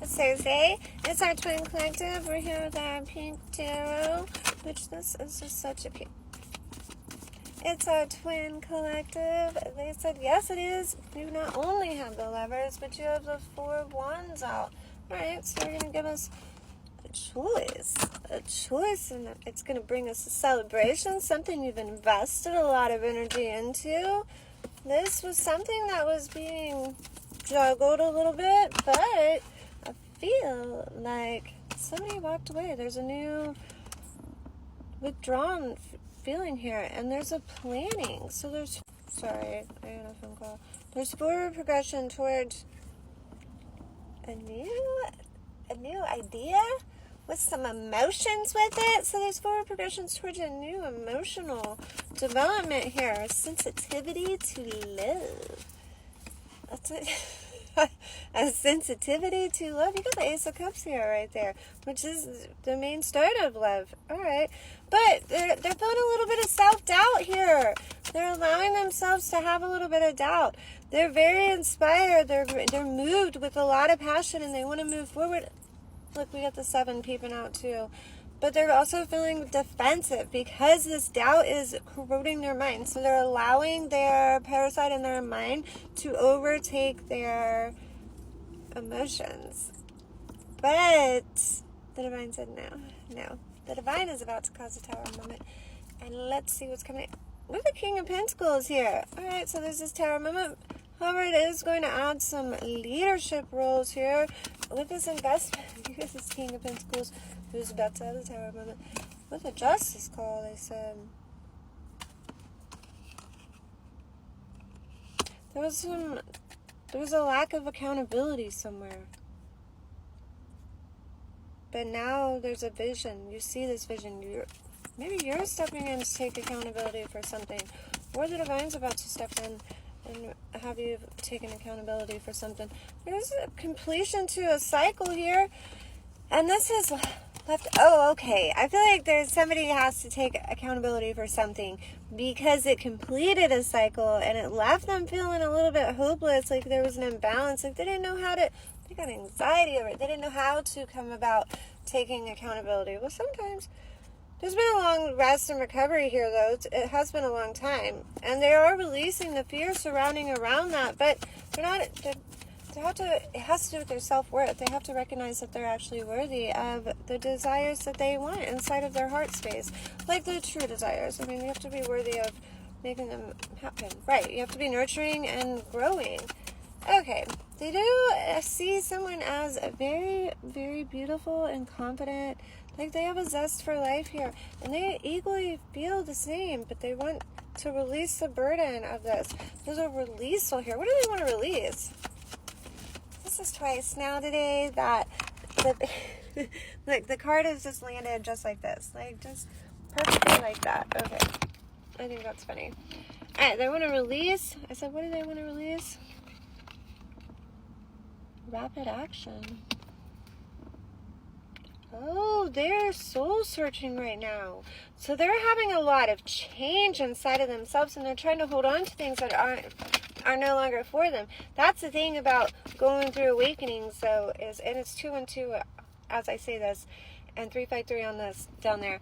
Thursday. It's our twin collective. We're here with our pink tarot, which this is just such a pink. It's our twin collective. They said, yes, it is. You not only have the Lovers, but you have the Four of Wands out. Alright, so you're going to give us a choice, and it's going to bring us a celebration, something you've invested a lot of energy into. This was something that was being juggled a little bit, but I feel like somebody walked away. There's a new withdrawn feeling here, and there's a planning. So there's, sorry, I had a phone call. There's forward progression towards a new idea with some emotions with it. So there's forward progressions towards a new emotional development here. Sensitivity to love. That's it. A sensitivity to love. You got the Ace of Cups here right there, which is the main start of love. Alright. But they're feeling a little bit of self-doubt here. They're allowing themselves to have a little bit of doubt. They're very inspired. They're moved with a lot of passion, and they want to move forward. Look, we got the 7 peeping out too. But they're also feeling defensive because this doubt is corroding their mind. So they're allowing their parasite in their mind to overtake their emotions. But the Divine said no. The Divine is about to cause a Tower moment. And let's see what's coming. With the King of Pentacles here. Alright, so there's this Tower moment. However, it is going to add some leadership roles here with this investment. Because this King of Pentacles who's about to have a Tower moment. With a Justice call, they said. There was a lack of accountability somewhere. But now there's a vision. You see this vision. Maybe you're stepping in to take accountability for something. Or the Divine's about to step in and have you taken accountability for something. There's a completion to a cycle here. And this is left. Oh, okay. I feel like there's somebody has to take accountability for something because it completed a cycle and it left them feeling a little bit hopeless, like there was an imbalance, like they didn't know how to, they got anxiety over it. They didn't know how to come about taking accountability. Well, sometimes there's been a long rest and recovery here, though. It has been a long time. And they are releasing the fear surrounding around that, but they're not, it has to do with their self-worth. They have to recognize that they're actually worthy of the desires that they want inside of their heart space. Like the true desires. I mean, you have to be worthy of making them happen. Right, you have to be nurturing and growing. Okay, they do see someone as very, very beautiful and confident. Like they have a zest for life here. And they equally feel the same, but they want to release the burden of this. There's a release here. What do they want to release? This is twice now today that like the card has just landed just like this, like just perfectly like that. Okay, I think that's funny. All right, they want to release. I said, what do they want to release? Rapid action. Oh, they're soul searching right now. So they're having a lot of change inside of themselves, and they're trying to hold on to things that are no longer for them. That's the thing about going through awakenings, though, and it's 2 and 2 as I say this, and 353 on this down there,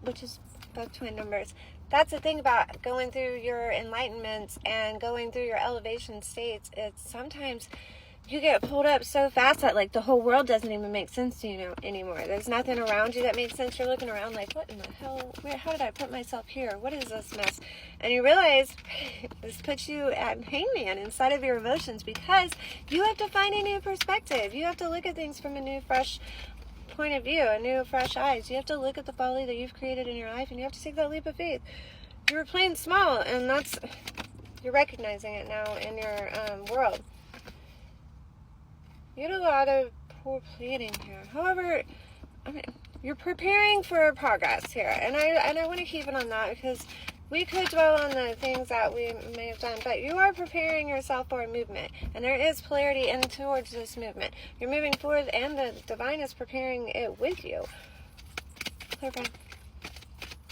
which is both twin numbers. That's the thing about going through your enlightenments and going through your elevation states. It's sometimes you get pulled up so fast that like the whole world doesn't even make sense to you anymore. There's nothing around you that makes sense. You're looking around like, what in the hell? How did I put myself here? What is this mess? And you realize this puts you at hangman inside of your emotions because you have to find a new perspective. You have to look at things from a new, fresh point of view, a new, fresh eyes. You have to look at the folly that you've created in your life, and you have to take that leap of faith. You were playing small, and you're recognizing it now in your world. You had a lot of poor planning here. However, I mean, you're preparing for progress here, and I want to keep it on that because we could dwell on the things that we may have done, but you are preparing yourself for a movement, and there is polarity in towards this movement. You're moving forward, and the Divine is preparing it with you. Okay.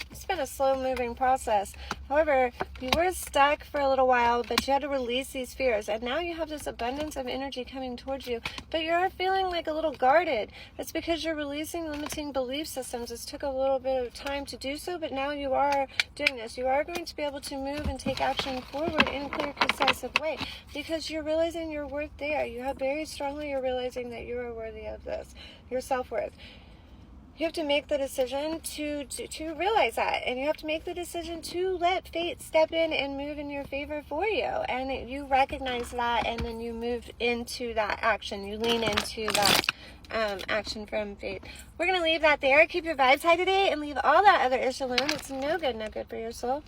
It's been a slow-moving process, However, you were stuck for a little while, but you had to release these fears. And now you have this abundance of energy coming towards you, but you're feeling like a little guarded. It's because you're releasing limiting belief systems. It took a little bit of time to do so, but now you are doing this. You are going to be able to move and take action forward in a clear, concise way because you're realizing your worth there. You have very strongly, you're realizing that you are worthy of this, your self-worth. You have to make the decision to realize that, and you have to make the decision to let fate step in and move in your favor for you, and you recognize that, and then you move into that action. You lean into that action from fate. We're going to leave that there. Keep your vibes high today and leave all that other ish alone. It's no good for your soul.